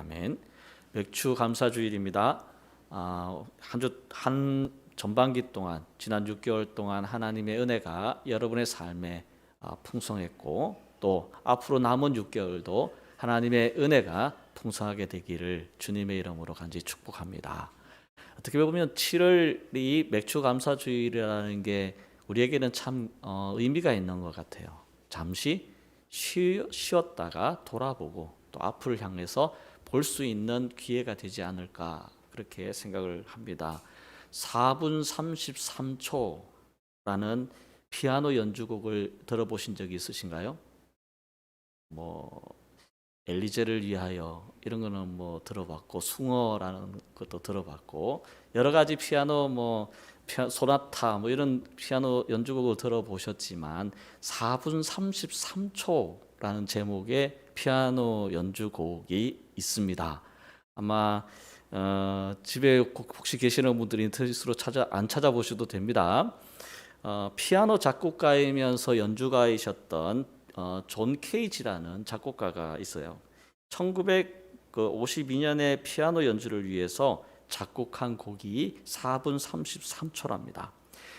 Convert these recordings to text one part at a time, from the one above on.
아멘. 맥주 감사주일입니다. 한 전반기 동안 지난 6개월 동안 하나님의 은혜가 여러분의 삶에 풍성했고 또 앞으로 남은 6개월도 하나님의 은혜가 풍성하게 되기를 주님의 이름으로 간절히 축복합니다. 어떻게 보면 7월이 맥주 감사주일이라는 게 우리에게는 참 의미가 있는 것 같아요. 잠시 쉬었다가 돌아보고 또 앞을 향해서 볼 수 있는 기회가 되지 않을까 그렇게 생각을 합니다. 4분 33초라는 피아노 연주곡을 들어보신 적이 있으신가요? 엘리제를 위하여 이런 거는 들어봤고 숭어라는 것도 들어봤고 여러 가지 피아노 소나타 이런 피아노 연주곡을 들어보셨지만 4분 33초라는 제목의 피아노 연주곡이 있습니다. 아마 집에 혹시 계시는 분들이 인터넷으로 안 찾아보셔도 됩니다. 피아노 작곡가이면서 연주가이셨던 존 케이지라는 작곡가가 있어요. 1952년에 피아노 연주를 위해서 작곡한 곡이 4분 33초랍니다.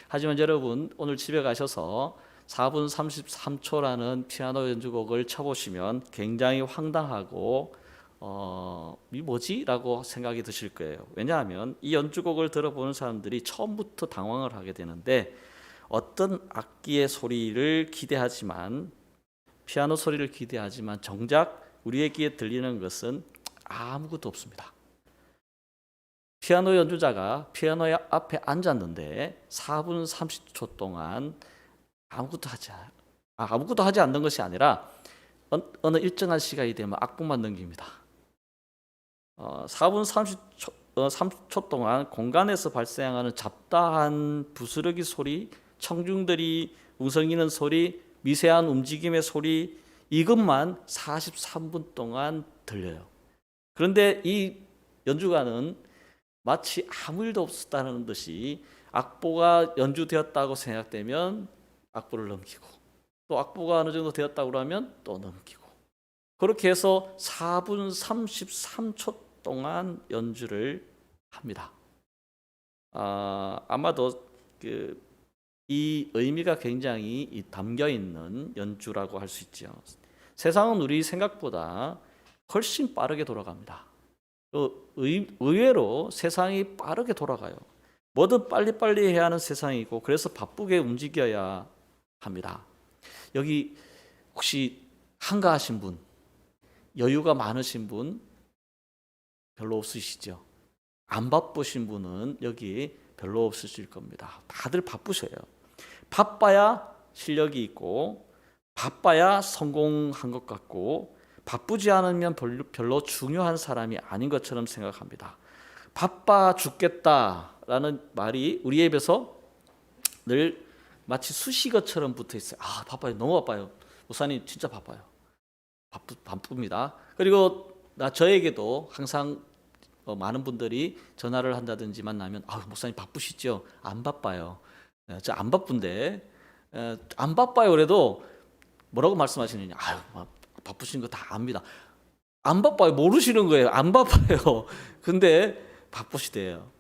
하지만 여러분 오늘 집에 가셔서 4분 33초라는 피아노 연주곡을 쳐보시면 굉장히 황당하고 이 뭐지? 라고 생각이 드실 거예요. 왜냐하면 이 연주곡을 들어보는 사람들이 처음부터 당황을 하게 되는데 어떤 악기의 소리를 기대하지만 피아노 소리를 기대하지만 정작 우리의 귀에 들리는 것은 아무것도 없습니다. 피아노 연주자가 피아노 앞에 앉았는데 4분 30초 동안 아무것도 하지 않는 것이 아니라 어느 일정한 시간이 되면 악보만 넘깁니다. 4분 30초 동안 공간에서 발생하는 잡다한 부스러기 소리, 청중들이 웅성이는 소리, 미세한 움직임의 소리 이것만 43분 동안 들려요. 그런데 이 연주가는 마치 아무 일도 없었다는 듯이 악보가 연주되었다고 생각되면 악보를 넘기고 또 악보가 어느 정도 되었다고 그러면 또 넘기고 그렇게 해서 4분 33초 동안 연주를 합니다. 아마도 이 의미가 굉장히 담겨 있는 연주라고 할 수 있죠. 세상은 우리 생각보다 훨씬 빠르게 돌아갑니다. 의외로 세상이 빠르게 돌아가요. 뭐든 빨리빨리 해야 하는 세상이고 그래서 바쁘게 움직여야 합니다. 여기 혹시 한가하신 분, 여유가 많으신 분 별로 없으시죠? 안 바쁘신 분은 여기 별로 없으실 겁니다. 다들 바쁘셔요. 바빠야 실력이 있고 바빠야 성공한 것 같고 바쁘지 않으면 별로 중요한 사람이 아닌 것처럼 생각합니다. 바빠 죽겠다라는 말이 우리 입에서 늘 마치 수식어처럼 붙어 있어요. 바빠요. 너무 바빠요. 목사님 진짜 바빠요. 바쁩니다. 그리고 저에게도 항상 많은 분들이 전화를 한다든지 만나면 목사님 바쁘시죠? 안 바빠요. 저 안 바쁜데 안 바빠요. 그래도 뭐라고 말씀하시느냐? 바쁘신 거 다 압니다. 안 바빠요. 모르시는 거예요. 안 바빠요. 근데 바쁘시대요.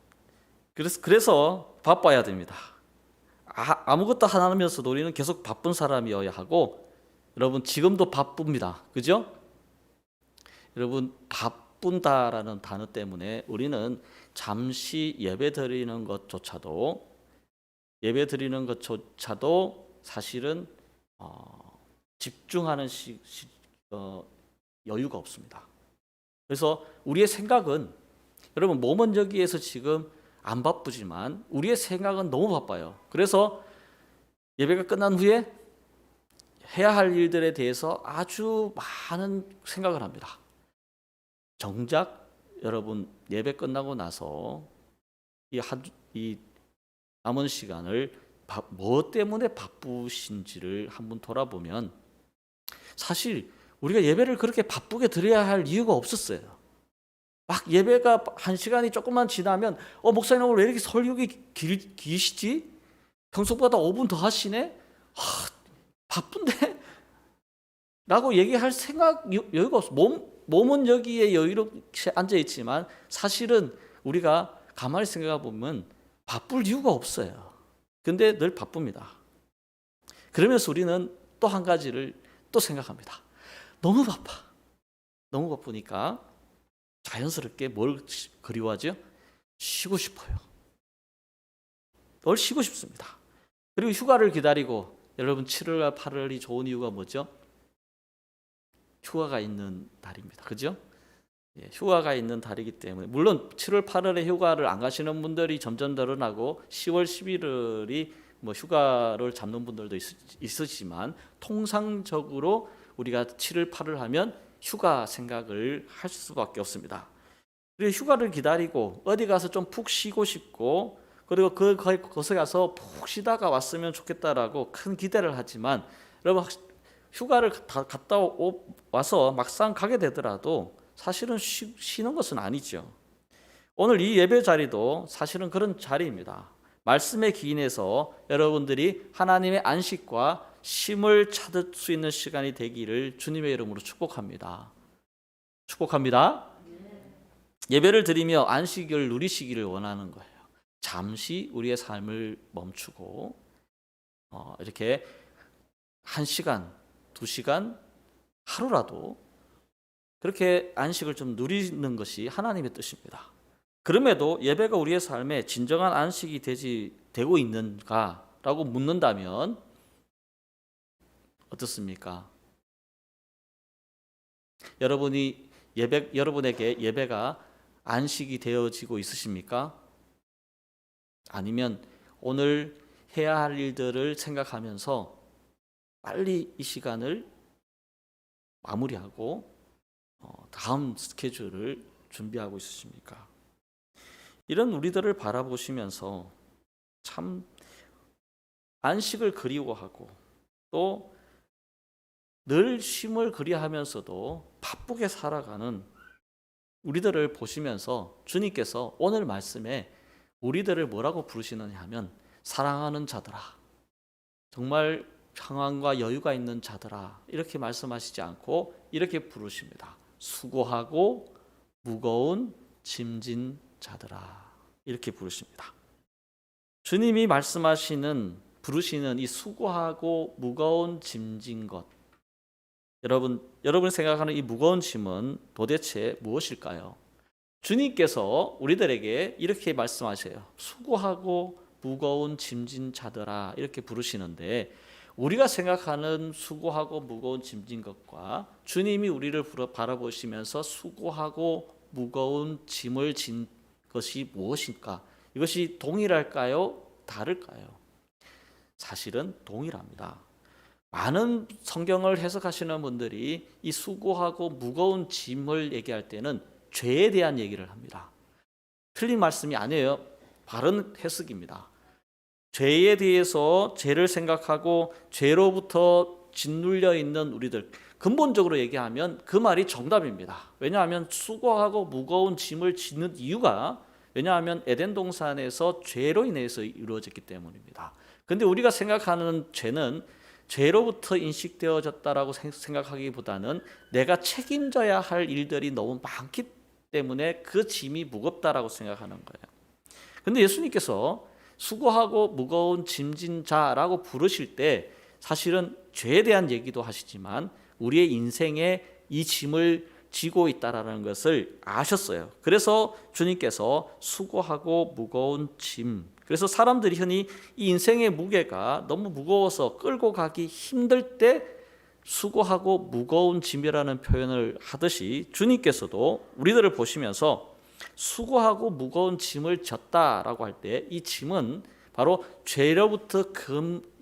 그래서 바빠야 됩니다. 아무것도 안 하면서도 우리는 계속 바쁜 사람이어야 하고 여러분 지금도 바쁩니다. 그죠? 여러분 바쁜다라는 단어 때문에 우리는 잠시 예배 드리는 것조차도 사실은 집중하는 여유가 없습니다. 그래서 우리의 생각은 여러분 몸은 여기에서 지금 안 바쁘지만 우리의 생각은 너무 바빠요. 그래서 예배가 끝난 후에 해야 할 일들에 대해서 아주 많은 생각을 합니다. 정작 여러분 예배 끝나고 나서 이 남은 시간을 뭐 때문에 바쁘신지를 한번 돌아보면 사실 우리가 예배를 그렇게 바쁘게 드려야 할 이유가 없었어요. 막 예배가 한 시간이 조금만 지나면 목사님 오늘 왜 이렇게 설교가 기시지? 평소보다 5분 더 하시네? 바쁜데? 라고 얘기할 생각 여유가 없어. 몸은 여기에 여유롭게 앉아 있지만 사실은 우리가 가만히 생각해 보면 바쁠 이유가 없어요. 근데 늘 바쁩니다. 그러면서 우리는 또 한 가지를 또 생각합니다. 너무 바빠. 너무 바쁘니까 자연스럽게 뭘 그리워하죠? 쉬고 싶어요. 늘 쉬고 싶습니다. 그리고 휴가를 기다리고, 여러분 7월과 8월이 좋은 이유가 뭐죠? 휴가가 있는 달입니다. 그죠? 예, 휴가가 있는 달이기 때문에, 물론 7월 8월에 휴가를 안 가시는 분들이 점점 늘어나고 10월 11월이 뭐 휴가를 잡는 분들도 있으시지만 통상적으로 우리가 7월 8월 하면 휴가 생각을 할 수밖에 없습니다. 그리고 휴가를 기다리고 어디 가서 좀 푹 쉬고 싶고, 그리고 그곳에 가서 푹 쉬다가 왔으면 좋겠다라고 큰 기대를 하지만, 여러분 휴가를 갔다 와서 막상 가게 되더라도 사실은 쉬는 것은 아니죠. 오늘 이 예배 자리도 사실은 그런 자리입니다. 말씀에 기인해서 여러분들이 하나님의 안식과 쉼을 찾을 수 있는 시간이 되기를 주님의 이름으로 축복합니다. 축복합니다. 예배를 드리며 안식을 누리시기를 원하는 거예요. 잠시 우리의 삶을 멈추고 이렇게 1시간, 2시간, 하루라도 그렇게 안식을 좀 누리는 것이 하나님의 뜻입니다. 그럼에도 예배가 우리의 삶에 진정한 안식이 되고 있는가라고 묻는다면 어떻습니까? 여러분에게 예배가 안식이 되어지고 있으십니까? 아니면 오늘 해야 할 일들을 생각하면서 빨리 이 시간을 마무리하고 다음 스케줄을 준비하고 있으십니까? 이런 우리들을 바라보시면서 참 안식을 그리워하고 또 늘 쉼을 그리하면서도 바쁘게 살아가는 우리들을 보시면서 주님께서 오늘 말씀에 우리들을 뭐라고 부르시느냐 하면, 사랑하는 자들아, 정말 평안과 여유가 있는 자들아, 이렇게 말씀하시지 않고 이렇게 부르십니다. 수고하고 무거운 짐진 자들아, 이렇게 부르십니다. 주님이 부르시는 이 수고하고 무거운 짐진 것, 여러분이 생각하는 이 무거운 짐은 도대체 무엇일까요? 주님께서 우리들에게 이렇게 말씀하세요. 수고하고 무거운 짐진 자들아, 이렇게 부르시는데, 우리가 생각하는 수고하고 무거운 짐진 것과 주님이 우리를 바라보시면서 수고하고 무거운 짐을 진 것이 무엇일까? 이것이 동일할까요? 다를까요? 사실은 동일합니다. 많은 성경을 해석하시는 분들이 이 수고하고 무거운 짐을 얘기할 때는 죄에 대한 얘기를 합니다. 틀린 말씀이 아니에요. 바른 해석입니다. 죄에 대해서, 죄를 생각하고 죄로부터 짓눌려 있는 우리들, 근본적으로 얘기하면 그 말이 정답입니다. 왜냐하면 수고하고 무거운 짐을 짓는 이유가, 왜냐하면 에덴 동산에서 죄로 인해서 이루어졌기 때문입니다. 그런데 우리가 생각하는 죄는 죄로부터 인식되어졌다라고 생각하기보다는 내가 책임져야 할 일들이 너무 많기 때문에 그 짐이 무겁다라고 생각하는 거예요. 그런데 예수님께서 수고하고 무거운 짐진 자라고 부르실 때 사실은 죄에 대한 얘기도 하시지만 우리의 인생에 이 짐을 지고 있다라는 것을 아셨어요. 그래서 주님께서 수고하고 무거운 짐, 그래서 사람들이 흔히 이 인생의 무게가 너무 무거워서 끌고 가기 힘들 때 수고하고 무거운 짐이라는 표현을 하듯이, 주님께서도 우리들을 보시면서 수고하고 무거운 짐을 졌다라고 할 때 이 짐은 바로 죄로부터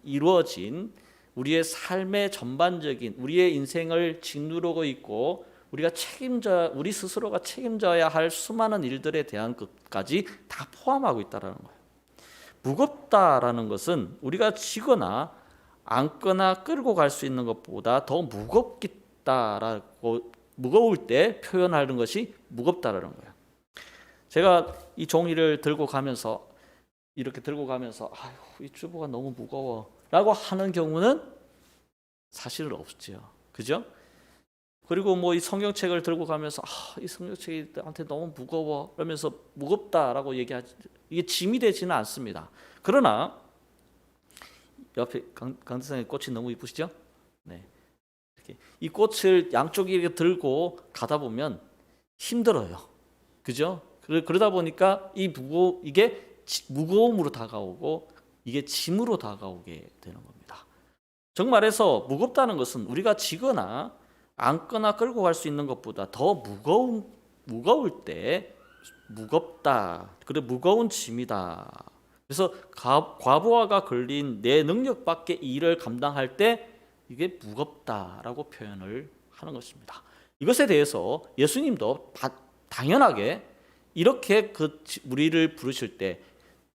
이루어진 우리의 삶의 전반적인, 우리의 인생을 짓누르고 있고 우리 스스로가 책임져야 할 수많은 일들에 대한 것까지 다 포함하고 있다는 거예요. 무겁다라는 것은 우리가 지거나 안거나 끌고 갈 수 있는 것보다 더 무거울 때 표현하는 것이 무겁다라는 거예요. 제가 이 종이를 이렇게 들고 가면서 아유, 이 주보가 너무 무거워라고 하는 경우는 사실은 없죠. 그죠? 그리고 뭐 이 성경책을 들고 가면서 이 성경책이 나한테 너무 무거워 그러면서 무겁다라고 얘기하지, 이게 짐이 되지는 않습니다. 그러나 옆에 강대상의 꽃이 너무 이쁘시죠? 네. 이렇게 이 꽃을 양쪽에 이렇게 들고 가다 보면 힘들어요. 그죠? 그러다 보니까 이게 무거움으로 다가오고 이게 짐으로 다가오게 되는 겁니다. 정말해서 무겁다는 것은 우리가 지거나 안거나 끌고 갈 수 있는 것보다 더 무거울 때 무겁다. 그래 무거운 짐이다. 그래서 과부하가 걸린 내 능력 밖의 일을 감당할 때 이게 무겁다라고 표현을 하는 것입니다. 이것에 대해서 예수님도 당연하게 이렇게 우리를 부르실 때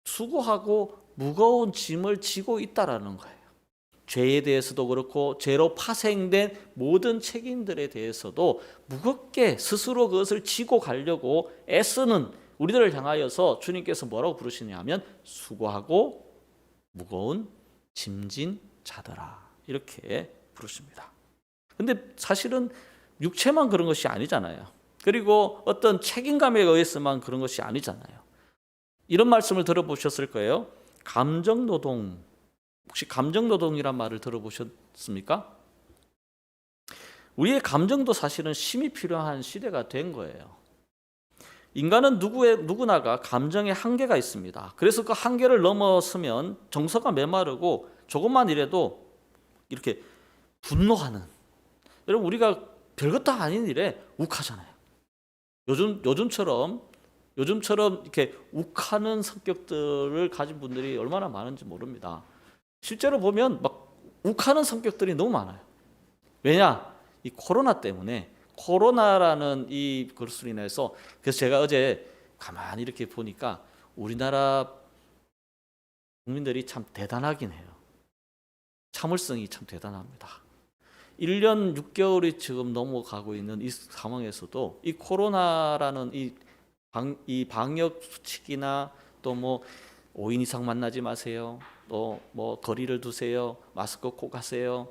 수고하고 무거운 짐을 지고 있다라는 거예요. 죄에 대해서도 그렇고 죄로 파생된 모든 책임들에 대해서도 무겁게 스스로 그것을 지고 가려고 애쓰는 우리들을 향하여서 주님께서 뭐라고 부르시냐면 수고하고 무거운 짐진 자들아 이렇게 부르십니다. 근데 사실은 육체만 그런 것이 아니잖아요. 그리고 어떤 책임감에 의해서만 그런 것이 아니잖아요. 이런 말씀을 들어보셨을 거예요. 감정노동, 혹시 감정노동이란 말을 들어보셨습니까? 우리의 감정도 사실은 쉼이 필요한 시대가 된 거예요. 인간은 누구나가 감정의 한계가 있습니다. 그래서 그 한계를 넘어서면 정서가 메마르고 조금만 이래도 이렇게 분노하는, 여러분 우리가 별것도 아닌 일에 욱하잖아요. 요즘처럼 이렇게 욱하는 성격들을 가진 분들이 얼마나 많은지 모릅니다. 실제로 보면 막 욱하는 성격들이 너무 많아요. 왜냐? 이 코로나 때문에, 코로나라는 이 것으로 인해서. 그래서 제가 어제 가만히 이렇게 보니까 우리나라 국민들이 참 대단하긴 해요. 참을성이 참 대단합니다. 1년 6개월이 지금 넘어가고 있는 이 상황에서도 이 코로나라는 이 방역 수칙이나 또 뭐 5인 이상 만나지 마세요. 또 뭐 거리를 두세요. 마스크 꼭 하세요.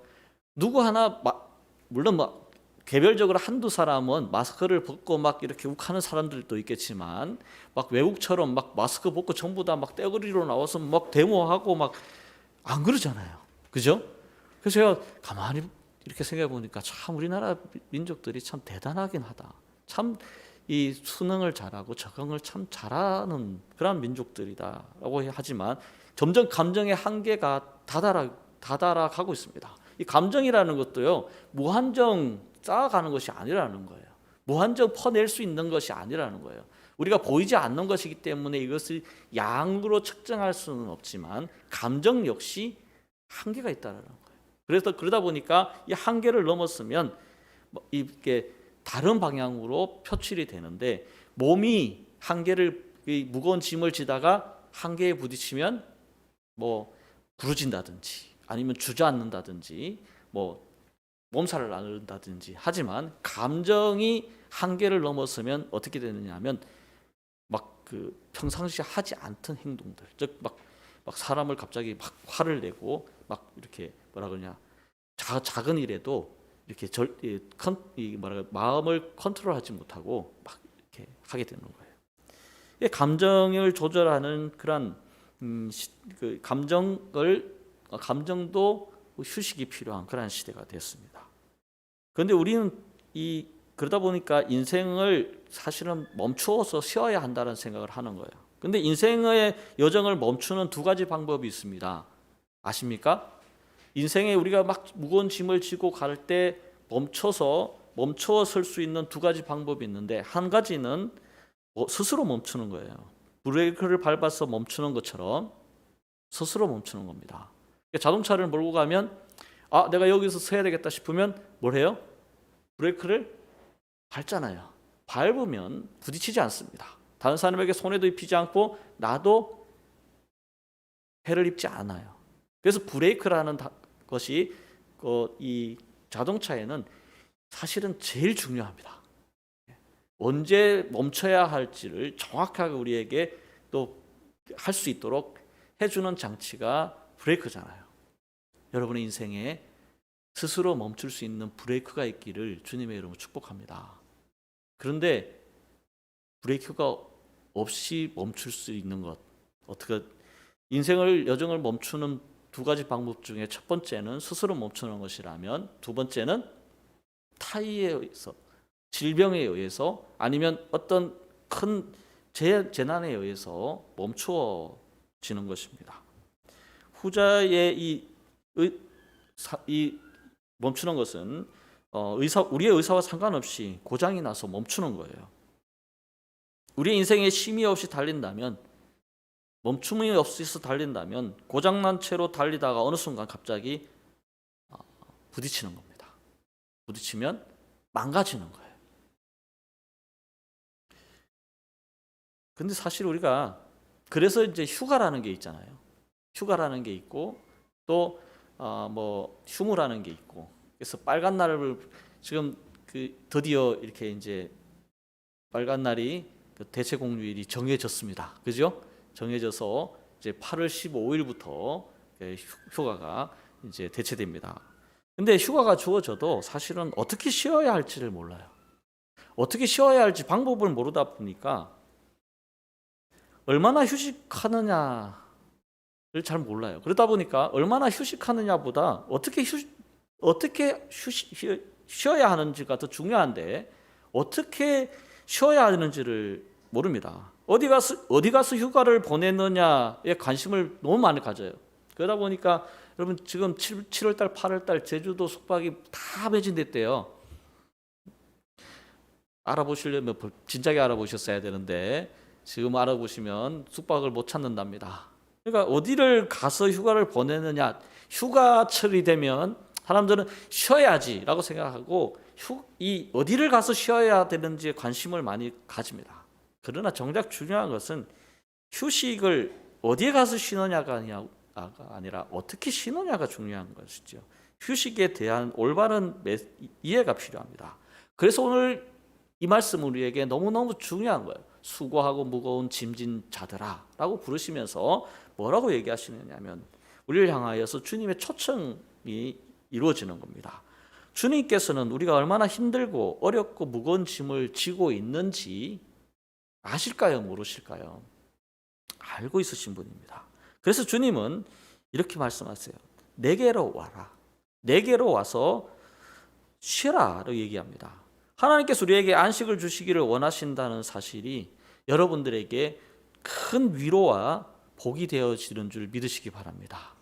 누구 하나 물론 뭐 개별적으로 한두 사람은 마스크를 벗고 막 이렇게 욱하는 사람들도 있겠지만 막 외국처럼 막 마스크 벗고 전부 다 막 떼거리로 나와서 막 데모하고 막 안 그러잖아요. 그죠? 그래서 제가 가만히 이렇게 생각해 보니까 참 우리나라 민족들이 참 대단하긴 하다. 참 이 수능을 잘하고 적응을 참 잘하는 그런 민족들이다라고 하지만 점점 감정의 한계가 다다라 가고 있습니다. 이 감정이라는 것도요, 무한정 쌓아가는 것이 아니라는 거예요. 무한정 퍼낼 수 있는 것이 아니라는 거예요. 우리가 보이지 않는 것이기 때문에 이것을 양으로 측정할 수는 없지만 감정 역시 한계가 있다는 거예요. 그래서 그러다 보니까 이 한계를 넘었으면 이게 다른 방향으로 표출이 되는데, 몸이 한계를, 무거운 짐을 지다가 한계에 부딪히면 뭐 부러진다든지 아니면 주저앉는다든지 뭐 몸살을 앓는다든지 하지만 감정이 한계를 넘었으면 어떻게 되느냐 하면 막 그 평상시에 하지 않던 행동들, 즉 막 사람을 갑자기 막 화를 내고 막 이렇게 뭐라 그러냐, 작은 일에도 이렇게 마음을 컨트롤하지 못하고 막 이렇게 하게 되는 거예요. 감정을 조절하는 그런 그 감정도 휴식이 필요한 그런 시대가 됐습니다. 그런데 우리는 그러다 보니까 인생을 사실은 멈추어서 쉬어야 한다는 생각을 하는 거예요. 근데 인생의 여정을 멈추는 두 가지 방법이 있습니다. 아십니까? 인생에 우리가 막 무거운 짐을 지고 갈 때 멈춰 설 수 있는 두 가지 방법이 있는데, 한 가지는 스스로 멈추는 거예요. 브레이크를 밟아서 멈추는 것처럼 스스로 멈추는 겁니다. 자동차를 몰고 가면 내가 여기서 서야 되겠다 싶으면 뭘 해요? 브레이크를 밟잖아요. 밟으면 부딪히지 않습니다. 다른 사람에게 손해도 입히지 않고 나도 해를 입지 않아요. 그래서 브레이크라는 것이 이 자동차에는 사실은 제일 중요합니다. 언제 멈춰야 할지를 정확하게 우리에게 또 할 수 있도록 해주는 장치가 브레이크잖아요. 여러분의 인생에 스스로 멈출 수 있는 브레이크가 있기를 주님의 이름으로 축복합니다. 그런데 브레이크가 없이 멈출 수 있는 것, 어떻게 인생을 여정을 멈추는 두 가지 방법 중에 첫 번째는 스스로 멈추는 것이라면, 두 번째는 타의에 의해서, 질병에 의해서, 아니면 어떤 큰 재난에 의해서 멈추어지는 것입니다. 후자의 이 멈추는 것은 우리의 의사와 상관없이 고장이 나서 멈추는 거예요. 우리의 인생에 쉼이 없이 달린다면, 멈춤이 없이서 달린다면 고장난 채로 달리다가 어느 순간 갑자기 부딪히는 겁니다. 부딪히면 망가지는 거예요. 근데 사실 우리가 그래서 이제 휴가라는 게 있잖아요. 휴가라는 게 있고 또 휴무라는 게 있고, 그래서 빨간 날을 지금 드디어 이렇게 이제 빨간 날이 대체 공휴일이 정해졌습니다. 그죠? 정해져서 이제 8월 15일부터 휴가가 이제 대체됩니다. 근데 휴가가 주어져도 사실은 어떻게 쉬어야 할지를 몰라요. 어떻게 쉬어야 할지 방법을 모르다 보니까 얼마나 휴식하느냐를 잘 몰라요. 그러다 보니까 얼마나 휴식하느냐보다 어떻게 쉬어야 하는지가 더 중요한데, 어떻게 쉬어야 하는지를 모릅니다. 어디 가서 휴가를 보내느냐에 관심을 너무 많이 가져요. 그러다 보니까 여러분 지금 7월달, 8월달 제주도 숙박이 다 매진됐대요. 알아보시려면 진작에 알아보셨어야 되는데 지금 알아보시면 숙박을 못 찾는답니다. 그러니까 어디를 가서 휴가를 보내느냐, 휴가철이 되면 사람들은 쉬어야지라고 생각하고 어디를 가서 쉬어야 되는지에 관심을 많이 가집니다. 그러나 정작 중요한 것은 휴식을 어디에 가서 쉬느냐가 아니라 어떻게 쉬느냐가 중요한 것이죠. 휴식에 대한 올바른 이해가 필요합니다. 그래서 오늘 이 말씀은 우리에게 너무너무 중요한 거예요. 수고하고 무거운 짐진 자들아 라고 부르시면서 뭐라고 얘기하시느냐면, 우리를 향하여서 주님의 초청이 이루어지는 겁니다. 주님께서는 우리가 얼마나 힘들고 어렵고 무거운 짐을 지고 있는지 아실까요? 모르실까요? 알고 있으신 분입니다. 그래서 주님은 이렇게 말씀하세요. 내게로 와라. 내게로 와서 쉬라라고 얘기합니다. 하나님께서 우리에게 안식을 주시기를 원하신다는 사실이 여러분들에게 큰 위로와 복이 되어지는 줄 믿으시기 바랍니다.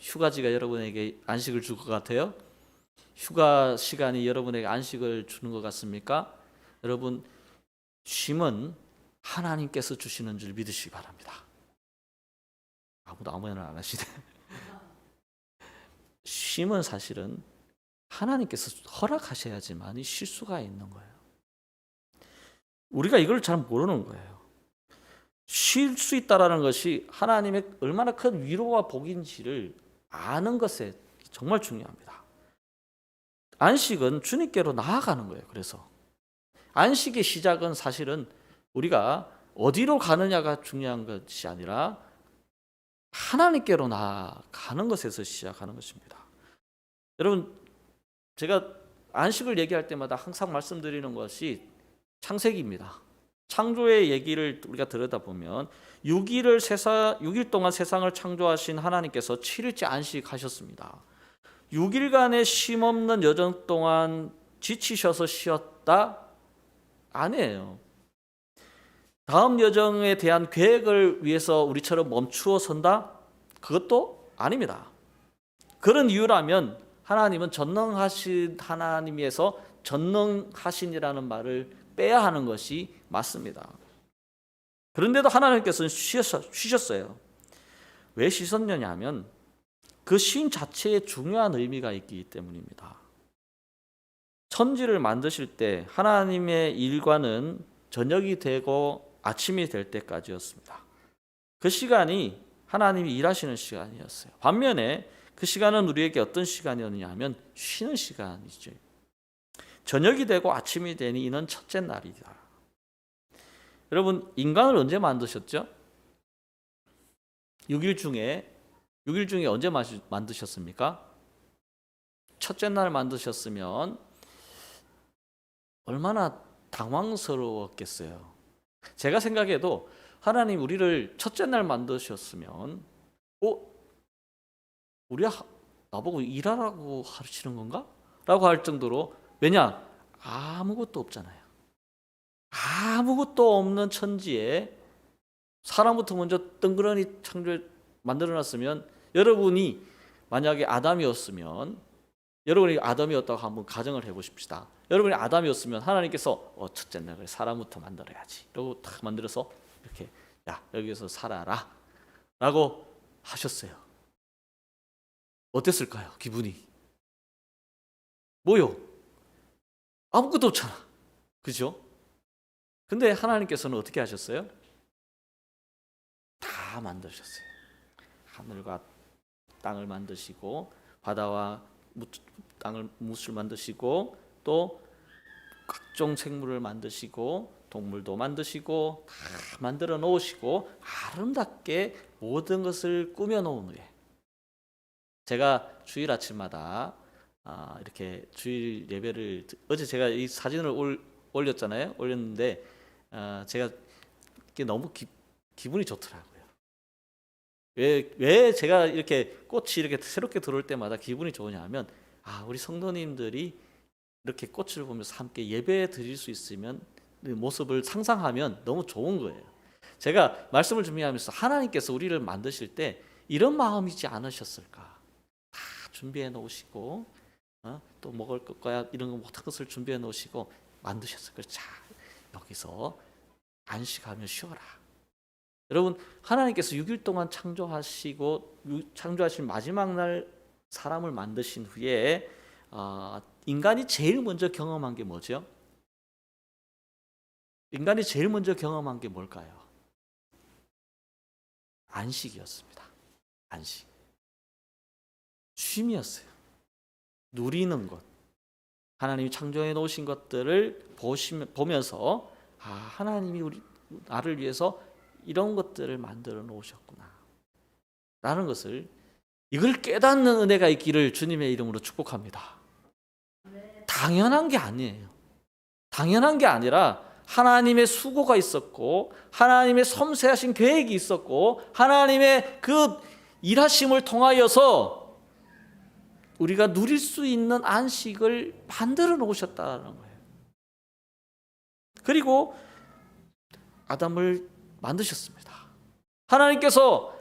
휴가지가 여러분에게 안식을 줄 것 같아요? 휴가 시간이 여러분에게 안식을 주는 것 같습니까? 여러분, 쉼은 하나님께서 주시는 줄 믿으시기 바랍니다. 아무도 아무 말을 안 하시네. 쉼은 사실은 하나님께서 허락하셔야지만 쉴 수가 있는 거예요. 우리가 이걸 잘 모르는 거예요. 쉴 수 있다라는 것이 하나님의 얼마나 큰 위로와 복인지를 아는 것에 정말 중요합니다. 안식은 주님께로 나아가는 거예요. 그래서 안식의 시작은 사실은 우리가 어디로 가느냐가 중요한 것이 아니라 하나님께로 나아가는 것에서 시작하는 것입니다. 여러분, 제가 안식을 얘기할 때마다 항상 말씀드리는 것이 창세기입니다. 창조의 얘기를 우리가 들여다보면 6일 동안 세상을 창조하신 하나님께서 7일째 안식하셨습니다. 6일간의 쉼없는 여정 동안 지치셔서 쉬었다? 아니에요. 다음 여정에 대한 계획을 위해서 우리처럼 멈추어 선다? 그것도 아닙니다. 그런 이유라면 하나님은 전능하신 하나님에서 전능하신이라는 말을 빼야 하는 것이 맞습니다. 그런데도 하나님께서는 쉬셨어요. 왜 쉬셨느냐 하면 그 쉼 자체에 중요한 의미가 있기 때문입니다. 천지를 만드실 때 하나님의 일과는 저녁이 되고 아침이 될 때까지였습니다. 그 시간이 하나님이 일하시는 시간이었어요. 반면에 그 시간은 우리에게 어떤 시간이었느냐 하면 쉬는 시간이죠. 저녁이 되고 아침이 되니 이는 첫째 날이다. 여러분, 인간을 언제 만드셨죠? 6일 중에 6일 중에 언제 만드셨습니까? 첫째 날 만드셨으면 얼마나 당황스러웠겠어요. 제가 생각해도 하나님 우리를 첫째 날 만드셨으면 우리 나보고 일하라고 하시는 건가? 라고 할 정도로, 왜냐? 아무것도 없잖아요. 아무것도 없는 천지에 사람부터 먼저 덩그러니 만들어놨으면, 여러분이 만약에 아담이었으면, 여러분이 아담이었다고 한번 가정을 해보십시다. 여러분이 아담이었으면 하나님께서 첫째 날 사람부터 만들어야지 이러고 탁 만들어서 이렇게, 야 여기서 살아라 라고 하셨어요. 어땠을까요? 기분이 뭐요? 아무것도 없잖아, 그죠? 근데 하나님께서는 어떻게 하셨어요? 다 만드셨어요. 하늘과 땅을 만드시고, 바다와 땅을 무술 만드시고, 또 각종 생물을 만드시고, 동물도 만드시고, 다 만들어 놓으시고, 아름답게 모든 것을 꾸며 놓은 후에, 제가 주일 아침마다 이렇게 주일 예배를, 어제 제가 이 사진을 올렸잖아요. 올렸는데 제가 이게 너무 기분이 좋더라고요. 왜 제가 이렇게 꽃이 이렇게 새롭게 들어올 때마다 기분이 좋으냐 하면, 우리 성도님들이 이렇게 꽃을 보면서 함께 예배 드릴 수 있으면, 그 모습을 상상하면 너무 좋은 거예요. 제가 말씀을 준비하면서 하나님께서 우리를 만드실 때 이런 마음이지 않으셨을까? 다 준비해 놓으시고, 또 먹을 것과 이런 거 모든 것을 준비해 놓으시고 만드셨어요. 자, 여기서 안식하며 쉬어라. 여러분, 하나님께서 6일 동안 창조하시고, 창조하신 마지막 날 사람을 만드신 후에 인간이 제일 먼저 경험한 게 뭐죠? 인간이 제일 먼저 경험한 게 뭘까요? 안식이었습니다. 안식. 쉼이었어요. 누리는 것. 하나님이 창조해 놓으신 것들을 보면서, 하나님이 나를 위해서 이런 것들을 만들어 놓으셨구나 라는 것을, 이걸 깨닫는 은혜가 있기를 주님의 이름으로 축복합니다. 당연한 게 아니에요. 당연한 게 아니라 하나님의 수고가 있었고, 하나님의 섬세하신 계획이 있었고, 하나님의 그 일하심을 통하여서 우리가 누릴 수 있는 안식을 만들어 놓으셨다는 거예요. 그리고 아담을 만드셨습니다. 하나님께서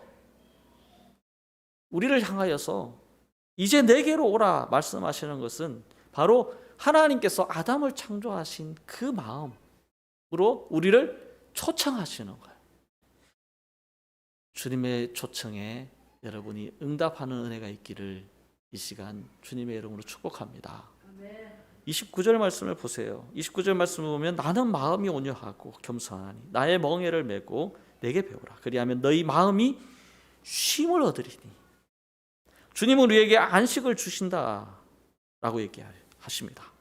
우리를 향하여서 이제 내게로 오라 말씀하시는 것은 바로 하나님께서 아담을 창조하신 그 마음으로 우리를 초청하시는 거예요. 주님의 초청에 여러분이 응답하는 은혜가 있기를 이 시간 주님의 이름으로 축복합니다. 29절 말씀을 보세요. 29절 말씀을 보면, 나는 마음이 온유하고 겸손하니 나의 멍에를 메고 내게 배우라. 그리하면 너희 마음이 쉼을 얻으리니. 주님은 우리에게 안식을 주신다라고 얘기하십니다.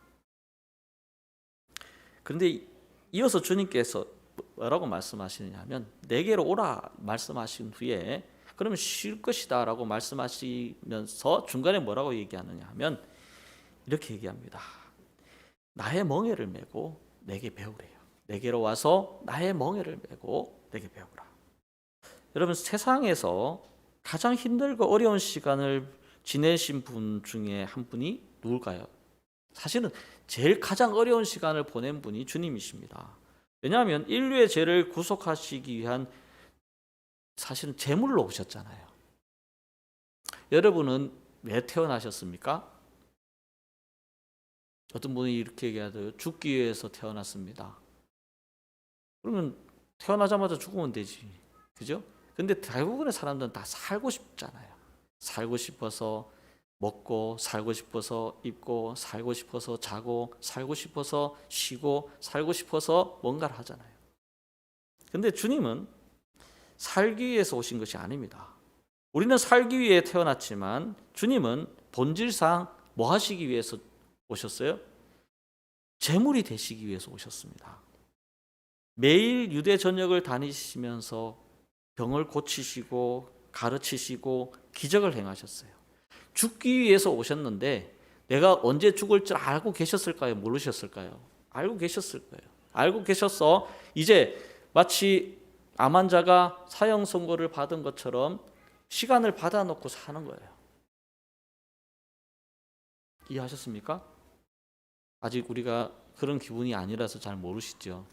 그런데 이어서 주님께서 뭐라고 말씀하시느냐면, 내게로 오라 말씀하신 후에 그러면 쉴 것이다 라고 말씀하시면서 중간에 뭐라고 얘기하느냐 하면, 이렇게 얘기합니다. 나의 멍에를 메고 내게 배우래요. 내게로 와서 나의 멍에를 메고 내게 배우라. 여러분, 세상에서 가장 힘들고 어려운 시간을 지내신 분 중에 한 분이 누굴까요? 사실은 제일 가장 어려운 시간을 보낸 분이 주님이십니다. 왜냐하면 인류의 죄를 구속하시기 위한, 사실은 제물로 오셨잖아요. 여러분은 왜 태어나셨습니까? 어떤 분이 이렇게 얘기하더라고요. 죽기 위해서 태어났습니다. 그러면 태어나자마자 죽으면 되지, 그죠? 근데 대부분의 사람들은 다 살고 싶잖아요. 살고 싶어서 먹고, 살고 싶어서 입고, 살고 싶어서 자고, 살고 싶어서 쉬고, 살고 싶어서 뭔가를 하잖아요. 근데 주님은 살기 위해서 오신 것이 아닙니다. 우리는 살기 위해 태어났지만 주님은 본질상 뭐 하시기 위해서 오셨어요? 제물이 되시기 위해서 오셨습니다. 매일 유대 전역을 다니시면서 병을 고치시고 가르치시고 기적을 행하셨어요. 죽기 위해서 오셨는데 내가 언제 죽을 줄 알고 계셨을까요? 모르셨을까요? 알고 계셨을 거예요. 알고 계셔서 이제 마치 암 환자가 사형 선고를 받은 것처럼 시간을 받아놓고 사는 거예요. 이해하셨습니까? 아직 우리가 그런 기분이 아니라서 잘 모르시죠.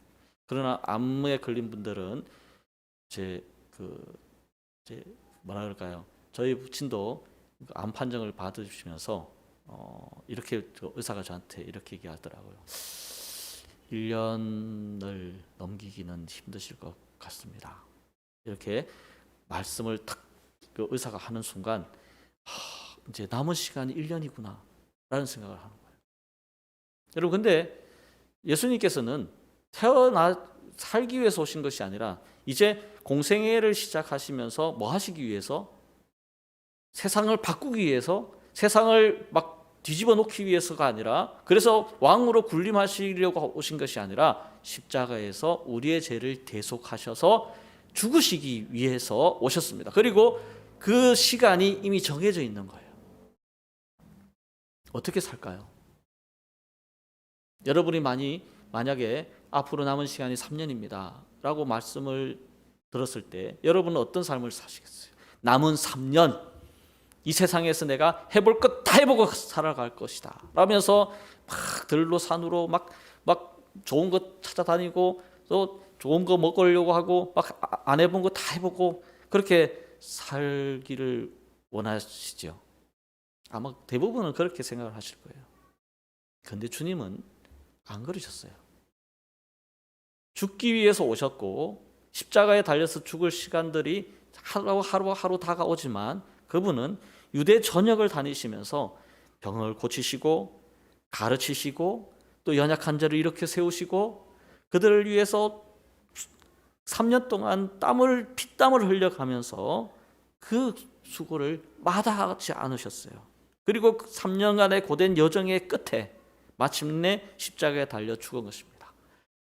그러나 암에 걸린 분들은 이제 뭐라 그럴까요? 저희 부친도 암 판정을 받으시면서 이렇게 의사가 저한테 이렇게 얘기하더라고요. 1년을 넘기기는 힘드실 것 같습니다. 이렇게 말씀을 탁 의사가 하는 순간 이제 남은 시간이 1년이구나 라는 생각을 하는 거예요. 여러분, 근데 예수님께서는 살기 위해서 오신 것이 아니라 이제 공생애를 시작하시면서 뭐 하시기 위해서? 세상을 바꾸기 위해서, 세상을 막 뒤집어 놓기 위해서가 아니라, 그래서 왕으로 군림하시려고 오신 것이 아니라 십자가에서 우리의 죄를 대속하셔서 죽으시기 위해서 오셨습니다. 그리고 그 시간이 이미 정해져 있는 거예요. 어떻게 살까요? 여러분이 만약에 앞으로 남은 시간이 3년입니다 라고 말씀을 들었을 때 여러분은 어떤 삶을 사시겠어요? 남은 3년 이 세상에서 내가 해볼 것 다 해보고 살아갈 것이다 라면서 막 들로 산으로 막 좋은 것 찾아다니고 또 좋은 거 먹으려고 하고 막 안 해본 거 다 해보고 그렇게 살기를 원하시죠. 아마 대부분은 그렇게 생각을 하실 거예요. 그런데 주님은 안 그러셨어요. 죽기 위해서 오셨고 십자가에 달려서 죽을 시간들이 하루 다가오지만 그분은 유대 전역을 다니시면서 병을 고치시고 가르치시고 또 연약한 자를 일으켜 세우시고 그들을 위해서 3년 동안 피땀을 흘려가면서 그 수고를 마다하지 않으셨어요. 그리고 3년간의 고된 여정의 끝에 마침내 십자가에 달려 죽은 것입니다.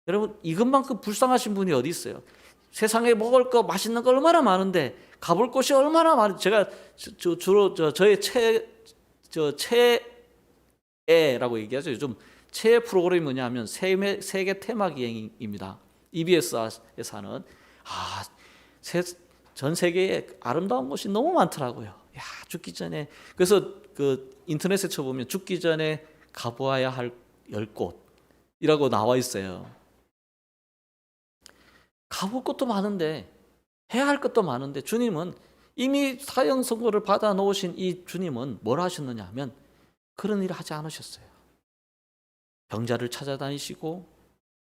여러분, 이것만큼 불쌍하신 분이 어디 있어요? 세상에 먹을 거 맛있는 거 얼마나 많은데 가볼 곳이 얼마나 많은데 제가 주로 저의 최애라고 얘기하죠. 요즘 최애 프로그램이 뭐냐면 세계 테마기행입니다. EBS에서 하는 전 세계에 아름다운 곳이 너무 많더라고요. 야, 죽기 전에 그래서 그 인터넷에 쳐보면 죽기 전에 가보아야 할 10곳이라고 나와 있어요. 가볼 것도 많은데 해야 할 것도 많은데 주님은 이미 사형 선고를 받아 놓으신 이 주님은 뭘 하셨느냐 하면 그런 일을 하지 않으셨어요. 병자를 찾아다니시고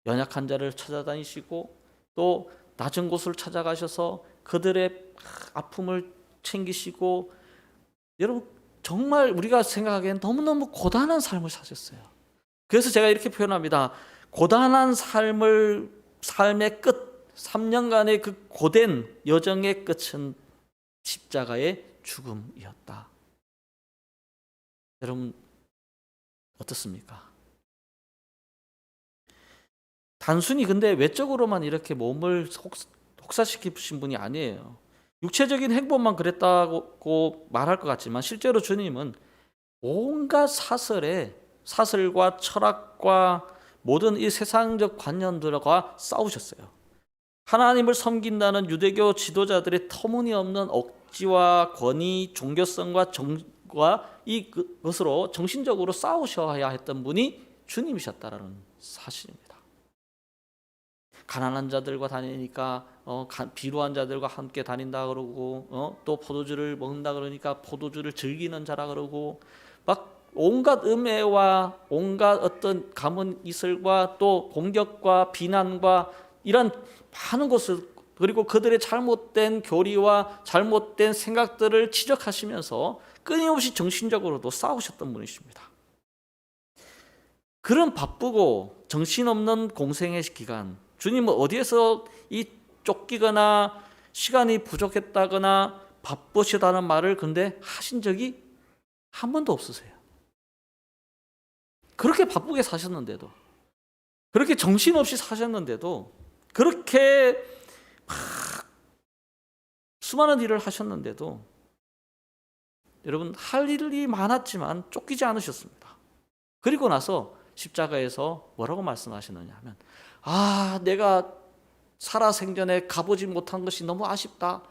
연약한 자를 찾아다니시고 또 낮은 곳을 찾아가셔서 그들의 아픔을 챙기시고 여러분 정말 우리가 생각하기엔 너무너무 고단한 삶을 사셨어요. 그래서 제가 이렇게 표현합니다. 고단한 삶의 끝 3년간의 그 고된 여정의 끝은 십자가의 죽음이었다. 여러분 어떻습니까? 단순히 근데 외적으로만 이렇게 몸을 혹사시키신 분이 아니에요. 육체적인 행보만 그랬다고 말할 것 같지만 실제로 주님은 온갖 사슬과 철학과 모든 이 세상적 관념들과 싸우셨어요. 하나님을 섬긴다는 유대교 지도자들의 터무니없는 억지와 권위, 종교성과 이것으로 정신적으로 싸우셔야 했던 분이 주님이셨다라는 사실입니다. 가난한 자들과 다니니까 비루한 자들과 함께 다닌다 그러고 또 포도주를 먹는다 그러니까 포도주를 즐기는 자라 그러고 막 온갖 음해와 온갖 어떤 가문 이슬과 또 공격과 비난과 이런 많은 것을 그리고 그들의 잘못된 교리와 잘못된 생각들을 지적하시면서 끊임없이 정신적으로도 싸우셨던 분이십니다. 그런 바쁘고 정신없는 공생의 기간 주님은 어디에서 이 쫓기거나 시간이 부족했다거나 바쁘시다는 말을 근데 하신 적이 한 번도 없으세요. 그렇게 바쁘게 사셨는데도 그렇게 정신없이 사셨는데도 그렇게 막 수많은 일을 하셨는데도 여러분 할 일이 많았지만 쫓기지 않으셨습니다. 그리고 나서 십자가에서 뭐라고 말씀하셨느냐 하면 내가 살아생전에 가보지 못한 것이 너무 아쉽다.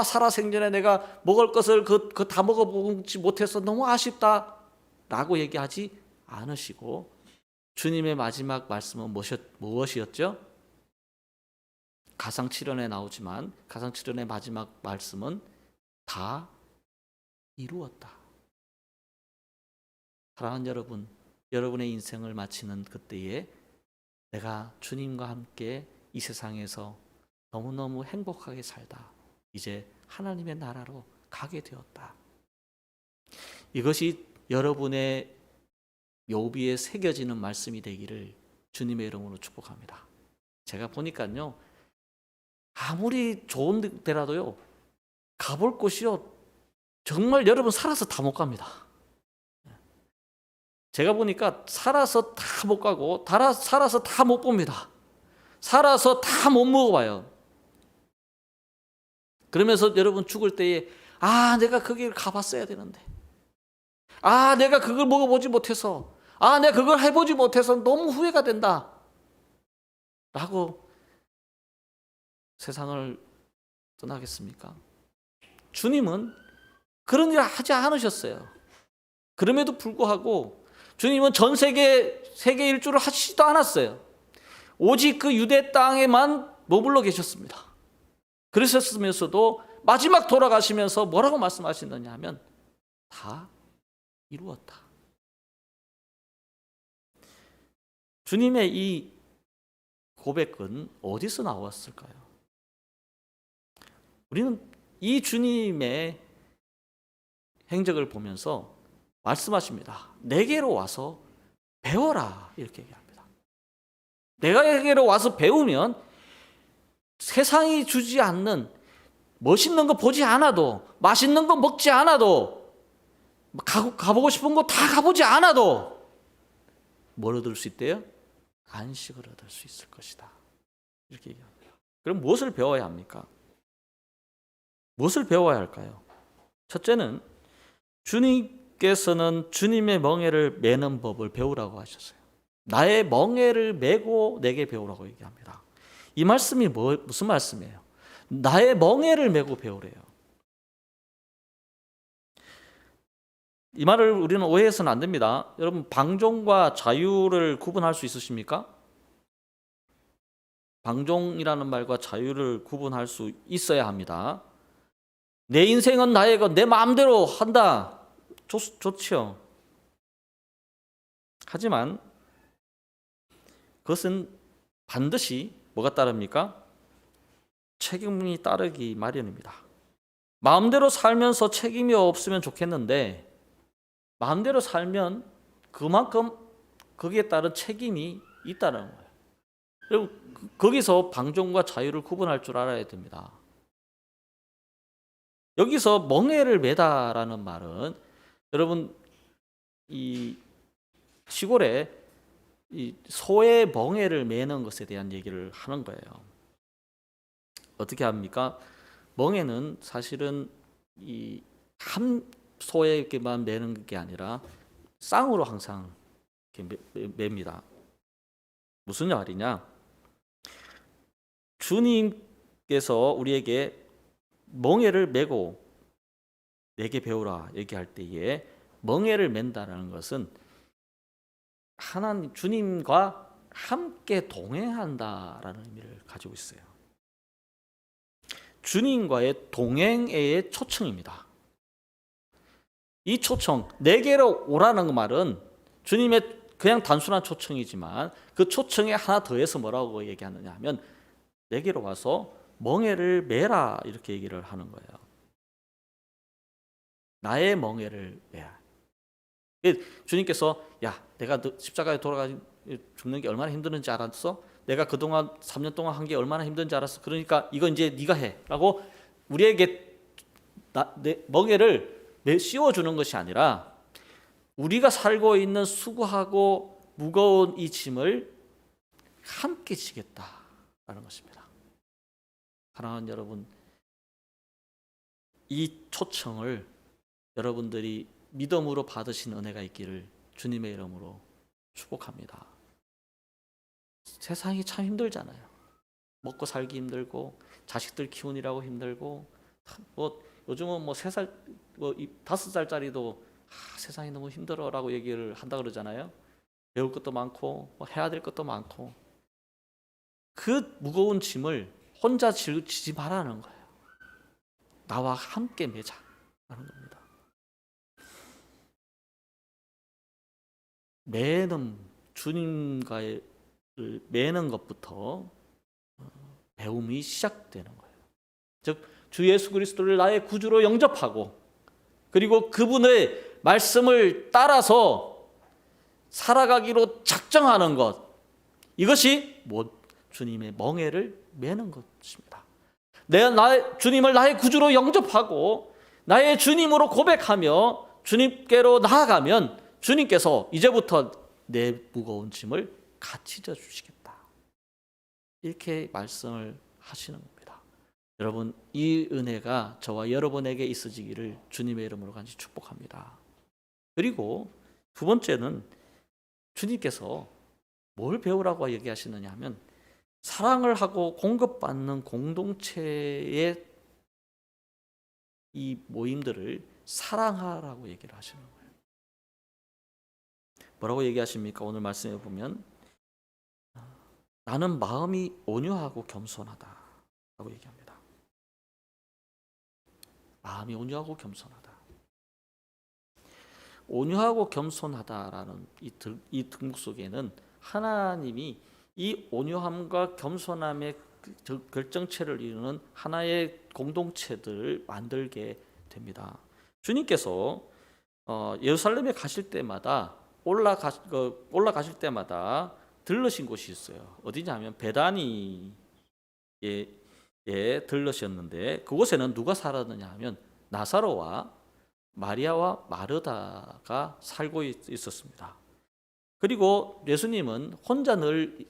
살아생전에 내가 먹을 것을 다 먹어보지 못해서 너무 아쉽다 라고 얘기하지 않으시고 주님의 마지막 말씀은 무엇이었죠? 가상칠언에 나오지만 가상칠언의 마지막 말씀은 다 이루었다. 사랑하는 여러분, 여러분의 인생을 마치는 그때에 내가 주님과 함께 이 세상에서 너무너무 행복하게 살다. 이제 하나님의 나라로 가게 되었다. 이것이 여러분의 묘비에 새겨지는 말씀이 되기를 주님의 이름으로 축복합니다. 제가 보니까요, 아무리 좋은 데라도요, 가볼 곳이요, 정말 여러분 살아서 다 못 갑니다. 제가 보니까 살아서 다 못 가고 살아서 다 못 봅니다. 살아서 다 못 먹어봐요. 그러면서 여러분 죽을 때에 내가 거기를 가봤어야 되는데 내가 그걸 먹어보지 못해서 내가 그걸 해보지 못해서 너무 후회가 된다 라고 세상을 떠나겠습니까? 주님은 그런 일을 하지 않으셨어요. 그럼에도 불구하고 주님은 전 세계 일주를 하시지도 않았어요. 오직 그 유대 땅에만 머물러 계셨습니다. 그러셨으면서도 마지막 돌아가시면서 뭐라고 말씀하시느냐 하면 다 이루었다. 주님의 이 고백은 어디서 나왔을까요? 우리는 이 주님의 행적을 보면서 말씀하십니다. 내게로 와서 배워라 이렇게 얘기합니다. 내게로 와서 배우면 세상이 주지 않는 멋있는 거 보지 않아도 맛있는 거 먹지 않아도 가보고 싶은 거 다 가보지 않아도 뭘 얻을 수 있대요? 안식을 얻을 수 있을 것이다. 이렇게 얘기합니다. 그럼 무엇을 배워야 합니까? 무엇을 배워야 할까요? 첫째는 주님께서는 주님의 멍에를 매는 법을 배우라고 하셨어요. 나의 멍에를 메고 내게 배우라고 얘기합니다. 이 말씀이 무슨 말씀이에요? 나의 멍에를 메고 배우래요. 이 말을 우리는 오해해서는 안 됩니다. 여러분, 방종과 자유를 구분할 수 있으십니까? 방종이라는 말과 자유를 구분할 수 있어야 합니다. 내 인생은 나의 것, 내 마음대로 한다. 좋지요. 하지만 그것은 반드시 뭐가 따릅니까? 책임이 따르기 마련입니다. 마음대로 살면서 책임이 없으면 좋겠는데 마음대로 살면 그만큼 거기에 따른 책임이 있다는 거예요. 그리고 거기서 방종과 자유를 구분할 줄 알아야 됩니다. 여기서 멍에를 매다라는 말은 여러분 이 시골에 이 소의 멍에를 매는 것에 대한 얘기를 하는 거예요. 어떻게 합니까? 멍에는 사실은 이 한 소에게만 매는 게 아니라 쌍으로 항상 이렇게 맵니다. 무슨 말이냐? 주님께서 우리에게 멍에를 메고 내게 배우라 얘기할 때에 멍에를 맨다라는 것은 하나님 주님과 함께 동행한다라는 의미를 가지고 있어요. 주님과의 동행의 초청입니다. 이 초청, 내게로 오라는 말은 주님의 그냥 단순한 초청이지만 그 초청에 하나 더해서 뭐라고 얘기하느냐 하면 내게로 와서 멍에를 매라 이렇게 얘기를 하는 거예요. 나의 멍에를 매라. 주님께서 내가 십자가에 돌아가 죽는 게 얼마나 힘드는지 알았어? 내가 그동안 3년 동안 한 게 얼마나 힘든지 알았어? 그러니까 이거 이제 네가 해 라고 우리에게 내 멍에를 씌워주는 것이 아니라 우리가 살고 있는 수고하고 무거운 이 짐을 함께 지겠다라는 것입니다. 사랑하는 여러분, 이 초청을 여러분들이 믿음으로 받으신 은혜가 있기를 주님의 이름으로 축복합니다. 세상이 참 힘들잖아요. 먹고 살기 힘들고 자식들 키우느라고 힘들고 뭐 요즘은 뭐 3살 뭐 5살짜리도 세상이 너무 힘들어라고 얘기를 한다 그러잖아요. 배울 것도 많고 뭐 해야 될 것도 많고 그 무거운 짐을 혼자 지지 말라는 거예요. 나와 함께 매자라는 겁니다. 매는 주님과의 매는 것부터 배움이 시작되는 거예요. 즉 주 예수 그리스도를 나의 구주로 영접하고 그리고 그분의 말씀을 따라서 살아가기로 작정하는 것, 이것이 주님의 멍에를 매는 것입니다. 내가 주님을 나의 구주로 영접하고 나의 주님으로 고백하며 주님께로 나아가면 주님께서 이제부터 내 무거운 짐을 같이 져주시겠다, 이렇게 말씀을 하시는 겁니다. 여러분, 이 은혜가 저와 여러분에게 있어지기를 주님의 이름으로 간절히 축복합니다. 그리고 두 번째는 주님께서 뭘 배우라고 얘기하시느냐 하면 사랑을 하고 공급받는 공동체의 이 모임들을 사랑하라고 얘기를 하시는 거예요. 뭐라고 얘기하십니까? 오늘 말씀해 보면 나는 마음이 온유하고 겸손하다라고 얘기합니다. 마음이 온유하고 겸손하다. 온유하고 겸손하다라는 이 등목 속에는 하나님이 이 온유함과 겸손함의 결정체를 이루는 하나의 공동체들을 만들게 됩니다. 주님께서 예루살렘에 가실 때마다 올라가실 때마다 들르신 곳이 있어요. 어디냐면 베다니에 들르셨는데 그곳에는 누가 살았느냐 하면 나사로와 마리아와 마르다가 살고 있었습니다. 그리고 예수님은 혼자 늘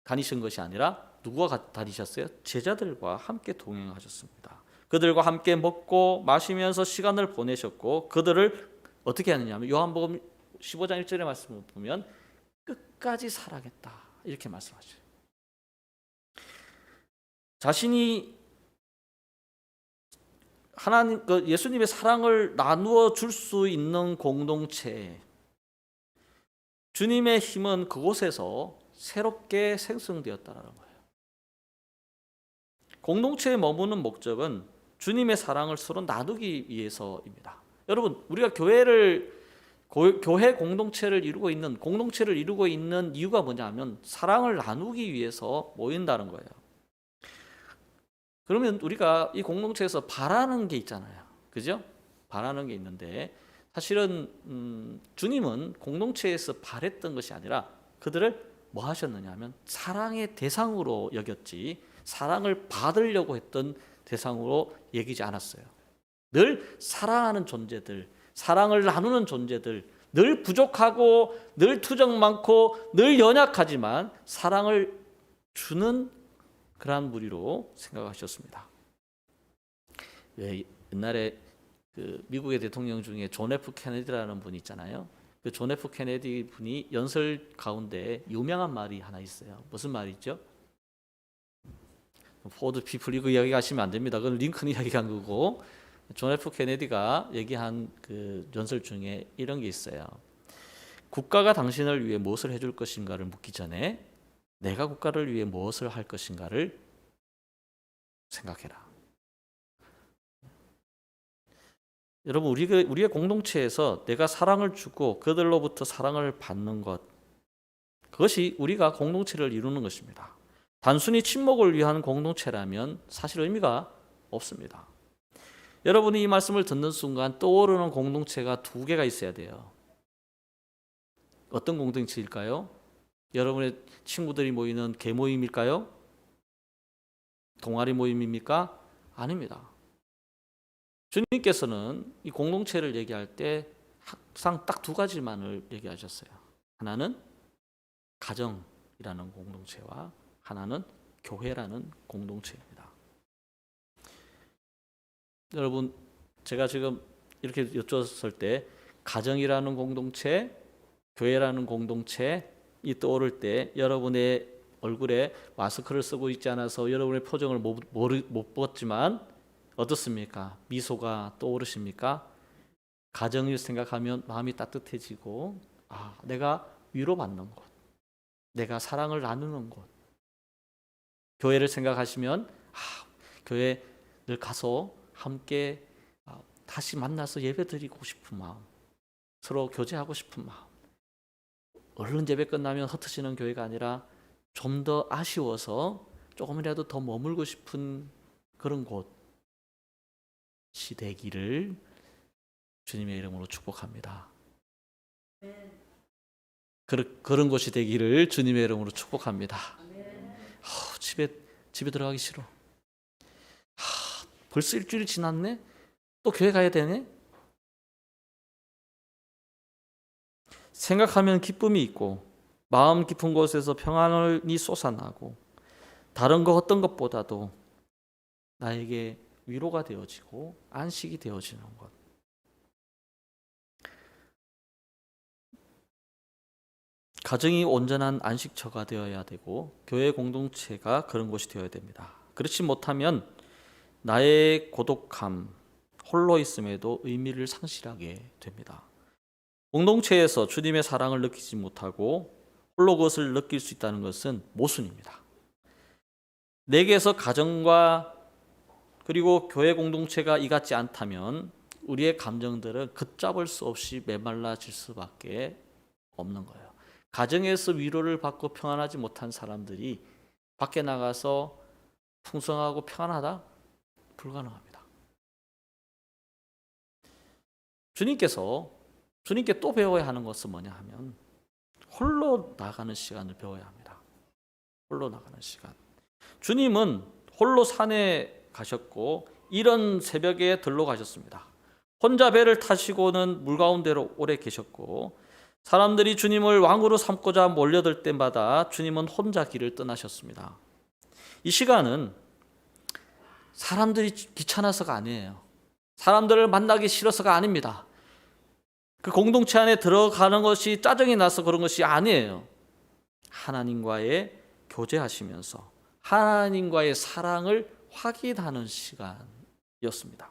다니신 것이 아니라 누구와 다니셨어요? 제자들과 함께 동행하셨습니다. 그들과 함께 먹고 마시면서 시간을 보내셨고 그들을 어떻게 하느냐 하면 요한복음 15장 1절의 말씀을 보면 끝까지 사랑했다, 이렇게 말씀하셔요. 자신이 하나님, 예수님의 사랑을 나누어 줄 수 있는 공동체, 주님의 힘은 그곳에서 새롭게 생성되었다는 거예요. 공동체에 머무는 목적은 주님의 사랑을 서로 나누기 위해서입니다. 여러분, 우리가 교회 공동체를 이루고 있는 이유가 뭐냐면 사랑을 나누기 위해서 모인다는 거예요. 그러면 우리가 이 공동체에서 바라는 게 있잖아요. 그죠? 바라는 게 있는데 사실은 주님은 공동체에서 바랬던 것이 아니라 그들을 뭐 하셨느냐 하면 사랑의 대상으로 여겼지 사랑을 받으려고 했던 대상으로 여기지 않았어요. 늘 사랑하는 존재들, 사랑을 나누는 존재들, 늘 부족하고 늘 투정 많고 늘 연약하지만 사랑을 주는 그러한 무리로 생각하셨습니다. 옛날에 미국의 대통령 중에 존 F 케네디라는 분이 있잖아요. 그 존 F 케네디 분이 연설 가운데 유명한 말이 하나 있어요. 무슨 말이죠? 포드 피플 이거 이야기하시면 안 됩니다. 그건 링컨이 이야기한 거고 존 F 케네디가 얘기한 그 연설 중에 이런 게 있어요. 국가가 당신을 위해 무엇을 해줄 것인가를 묻기 전에 내가 국가를 위해 무엇을 할 것인가를 생각해라. 여러분, 우리의 공동체에서 내가 사랑을 주고 그들로부터 사랑을 받는 것, 그것이 우리가 공동체를 이루는 것입니다. 단순히 친목을 위한 공동체라면 사실 의미가 없습니다. 여러분이 이 말씀을 듣는 순간 떠오르는 공동체가 2개가 있어야 돼요. 어떤 공동체일까요? 여러분의 친구들이 모이는 계모임일까요? 동아리 모임입니까? 아닙니다. 주님께서는 이 공동체를 얘기할 때 항상 딱 2가지만을 얘기하셨어요. 하나는 가정이라는 공동체와 하나는 교회라는 공동체입니다. 여러분, 제가 지금 이렇게 여쭈었을 때 가정이라는 공동체, 교회라는 공동체 이 떠오를 때 여러분의 얼굴에 마스크를 쓰고 있지 않아서 여러분의 표정을 못 봤지만 어떻습니까? 미소가 떠오르십니까? 가정을 생각하면 마음이 따뜻해지고 내가 위로받는 곳, 내가 사랑을 나누는 곳. 교회를 생각하시면 교회 늘 가서 함께 다시 만나서 예배드리고 싶은 마음, 서로 교제하고 싶은 마음. 얼른 예배 끝나면 흩어지는 교회가 아니라 좀 더 아쉬워서 조금이라도 더 머물고 싶은 그런 곳이 되기를 주님의 이름으로 축복합니다. 그런 곳이 되기를 주님의 이름으로 축복합니다. 집에 들어가기 싫어. 벌써 일주일이 지났네? 또 교회 가야 되네? 생각하면 기쁨이 있고 마음 깊은 곳에서 평안이 솟아나고 다른 것 어떤 것보다도 나에게 위로가 되어지고 안식이 되어지는 것. 가정이 온전한 안식처가 되어야 되고 교회 공동체가 그런 곳이 되어야 됩니다. 그렇지 못하면 나의 고독함, 홀로 있음에도 의미를 상실하게 됩니다. 공동체에서 주님의 사랑을 느끼지 못하고 홀로 그것을 느낄 수 있다는 것은 모순입니다. 내게서 가정과 그리고 교회 공동체가 이 같지 않다면 우리의 감정들은 걷잡을 수 없이 메말라질 수밖에 없는 거예요. 가정에서 위로를 받고 평안하지 못한 사람들이 밖에 나가서 풍성하고 평안하다? 불가능합니다. 주님께 또 배워야 하는 것은 뭐냐 하면 홀로 나가는 시간을 배워야 합니다. 홀로 나가는 시간. 주님은 홀로 산에 가셨고 이른 새벽에 들러 가셨습니다. 혼자 배를 타시고는 물 가운데로 오래 계셨고 사람들이 주님을 왕으로 삼고자 몰려들 때마다 주님은 혼자 길을 떠나셨습니다. 이 시간은 사람들이 귀찮아서가 아니에요. 사람들을 만나기 싫어서가 아닙니다. 그 공동체 안에 들어가는 것이 짜증이 나서 그런 것이 아니에요. 하나님과의 교제하시면서 하나님과의 사랑을 확인하는 시간이었습니다.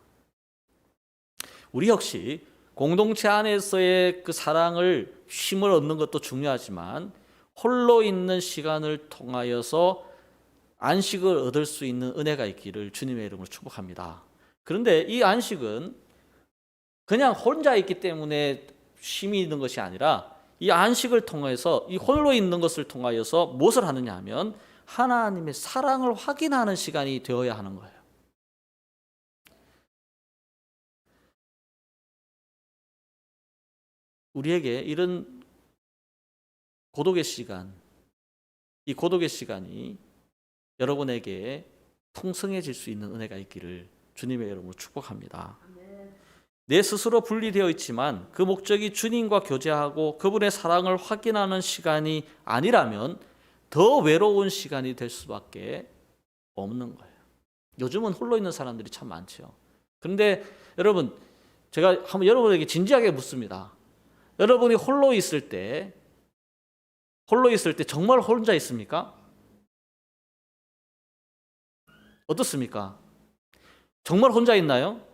우리 역시 공동체 안에서의 그 사랑을 쉼을 얻는 것도 중요하지만 홀로 있는 시간을 통하여서 안식을 얻을 수 있는 은혜가 있기를 주님의 이름으로 축복합니다. 그런데 이 안식은 그냥 혼자 있기 때문에 쉼이 있는 것이 아니라 이 안식을 통해서 이 홀로 있는 것을 통하여서 무엇을 하느냐 하면 하나님의 사랑을 확인하는 시간이 되어야 하는 거예요. 우리에게 이런 고독의 시간, 이 고독의 시간이 여러분에게 풍성해질 수 있는 은혜가 있기를 주님의 이름으로 축복합니다. 내 스스로 분리되어 있지만 그 목적이 주님과 교제하고 그분의 사랑을 확인하는 시간이 아니라면 더 외로운 시간이 될 수밖에 없는 거예요. 요즘은 홀로 있는 사람들이 참 많죠. 그런데 여러분, 제가 한번 여러분에게 진지하게 묻습니다. 여러분이 홀로 있을 때 정말 혼자 있습니까? 어떻습니까? 정말 혼자 있나요?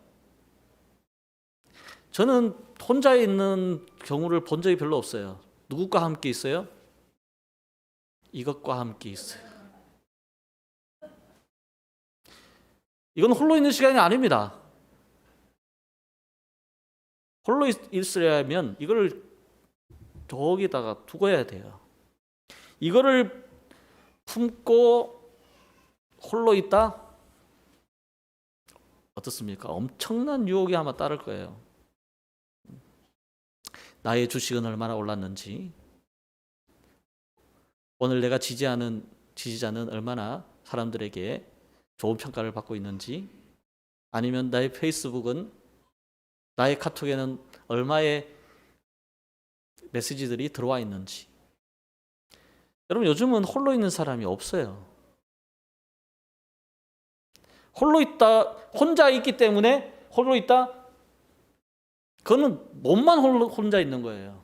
저는 혼자 있는 경우를 본 적이 별로 없어요. 누구과 함께 있어요? 이것과 함께 있어요. 이건 홀로 있는 시간이 아닙니다. 홀로 있으려면 이거를 저기다가 두고야 돼요. 이거를 품고 홀로 있다? 어떻습니까? 엄청난 유혹이 아마 따를 거예요. 나의 주식은 얼마나 올랐는지, 오늘 내가 지지하는 지지자는 얼마나 사람들에게 좋은 평가를 받고 있는지, 아니면 나의 페이스북은, 나의 카톡에는 얼마의 메시지들이 들어와 있는지. 여러분, 요즘은 홀로 있는 사람이 없어요. 홀로 있다, 혼자 있기 때문에 홀로 있다? 그거는 몸만 혼자 있는 거예요.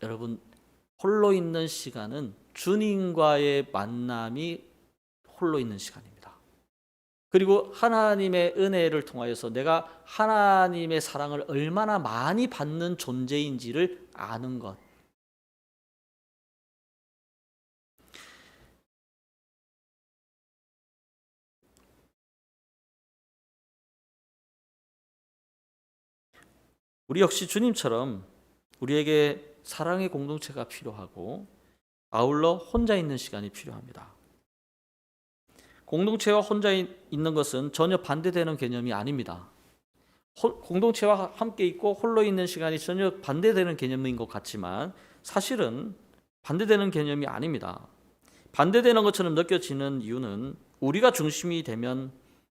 여러분, 홀로 있는 시간은 주님과의 만남이 홀로 있는 시간입니다. 그리고 하나님의 은혜를 통하여서 내가 하나님의 사랑을 얼마나 많이 받는 존재인지를 아는 것. 우리 역시 주님처럼 우리에게 사랑의 공동체가 필요하고 아울러 혼자 있는 시간이 필요합니다. 공동체와 혼자 있는 것은 전혀 반대되는 개념이 아닙니다. 공동체와 함께 있고 홀로 있는 시간이 전혀 반대되는 개념인 것 같지만 사실은 반대되는 개념이 아닙니다. 반대되는 것처럼 느껴지는 이유는 우리가 중심이 되면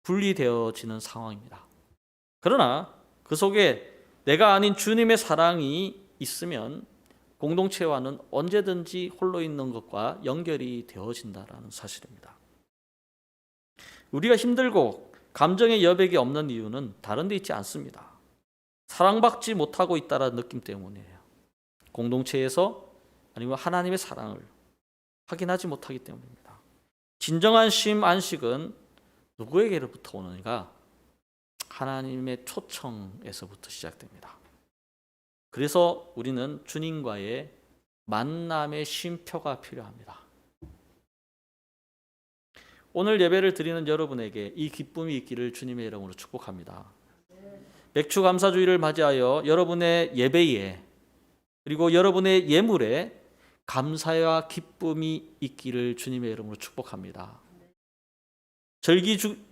분리되어지는 상황입니다. 그러나 그 속에 내가 아닌 주님의 사랑이 있으면 공동체와는 언제든지 홀로 있는 것과 연결이 되어진다는 사실입니다. 우리가 힘들고 감정의 여백이 없는 이유는 다른 데 있지 않습니다. 사랑받지 못하고 있다는 느낌 때문이에요. 공동체에서 아니면 하나님의 사랑을 확인하지 못하기 때문입니다. 진정한 쉼, 안식은 누구에게로부터 오는가? 하나님의 초청에서부터 시작됩니다. 그래서 우리는 주님과의 만남의 쉼표가 필요합니다. 오늘 예배를 드리는 여러분에게 이 기쁨이 있기를 주님의 이름으로 축복합니다. 맥주 감사주의를 맞이하여 여러분의 예배에 그리고 여러분의 예물에 감사와 기쁨이 있기를 주님의 이름으로 축복합니다.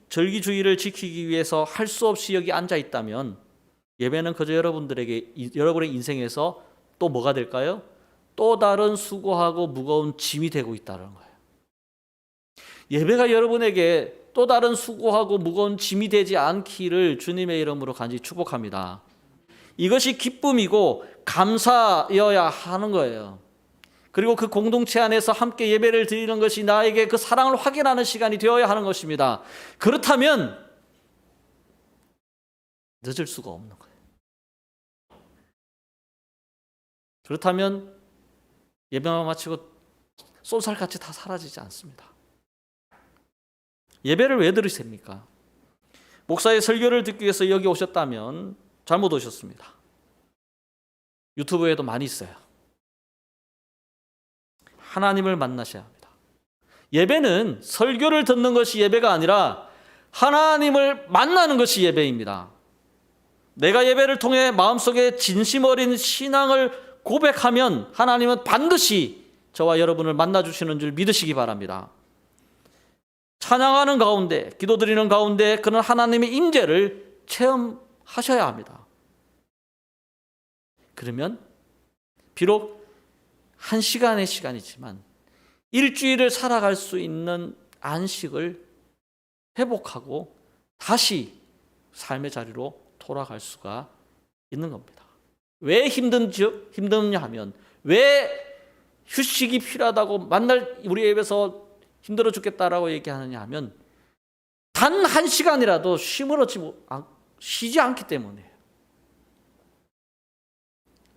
절기주의를 지키기 위해서 할 수 없이 여기 앉아 있다면 예배는 그저 여러분의 인생에서 또 뭐가 될까요? 또 다른 수고하고 무거운 짐이 되고 있다는 거예요. 예배가 여러분에게 또 다른 수고하고 무거운 짐이 되지 않기를 주님의 이름으로 간절히 축복합니다. 이것이 기쁨이고 감사여야 하는 거예요. 그리고 그 공동체 안에서 함께 예배를 드리는 것이 나에게 그 사랑을 확인하는 시간이 되어야 하는 것입니다. 그렇다면 늦을 수가 없는 거예요. 그렇다면 예배만 마치고 쏜살같이 다 사라지지 않습니다. 예배를 왜 들으십니까? 목사의 설교를 듣기 위해서 여기 오셨다면 잘못 오셨습니다. 유튜브에도 많이 있어요. 하나님을 만나셔야 합니다. 예배는 설교를 듣는 것이 예배가 아니라 하나님을 만나는 것이 예배입니다. 내가 예배를 통해 마음속에 진심 어린 신앙을 고백하면 하나님은 반드시 저와 여러분을 만나주시는 줄 믿으시기 바랍니다. 찬양하는 가운데, 기도드리는 가운데 그런 하나님의 임재를 체험하셔야 합니다. 그러면 비록 한 시간의 시간이지만 일주일을 살아갈 수 있는 안식을 회복하고 다시 삶의 자리로 돌아갈 수가 있는 겁니다. 왜 힘드냐 하면 왜 휴식이 필요하다고 만날 우리 예배에서 힘들어 죽겠다라고 얘기하느냐 하면 단 한 시간이라도 쉬지 않기 때문이에요.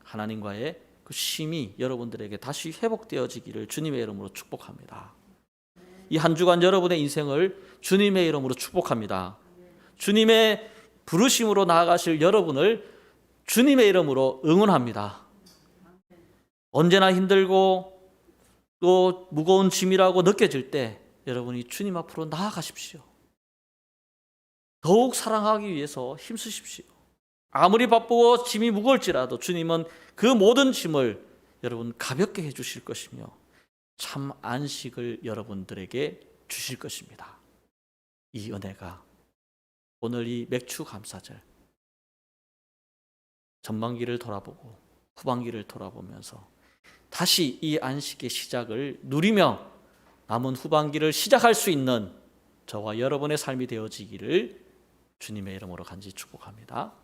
하나님과의 그 쉼이 여러분들에게 다시 회복되어지기를 주님의 이름으로 축복합니다. 이 한 주간 여러분의 인생을 주님의 이름으로 축복합니다. 주님의 부르심으로 나아가실 여러분을 주님의 이름으로 응원합니다. 언제나 힘들고 또 무거운 짐이라고 느껴질 때 여러분이 주님 앞으로 나아가십시오. 더욱 사랑하기 위해서 힘쓰십시오. 아무리 바쁘고 짐이 무거울지라도 주님은 그 모든 짐을 여러분 가볍게 해주실 것이며 참 안식을 여러분들에게 주실 것입니다. 이 은혜가 오늘 이 맥주 감사절 전반기를 돌아보고 후반기를 돌아보면서 다시 이 안식의 시작을 누리며 남은 후반기를 시작할 수 있는 저와 여러분의 삶이 되어지기를 주님의 이름으로 간절히 축복합니다.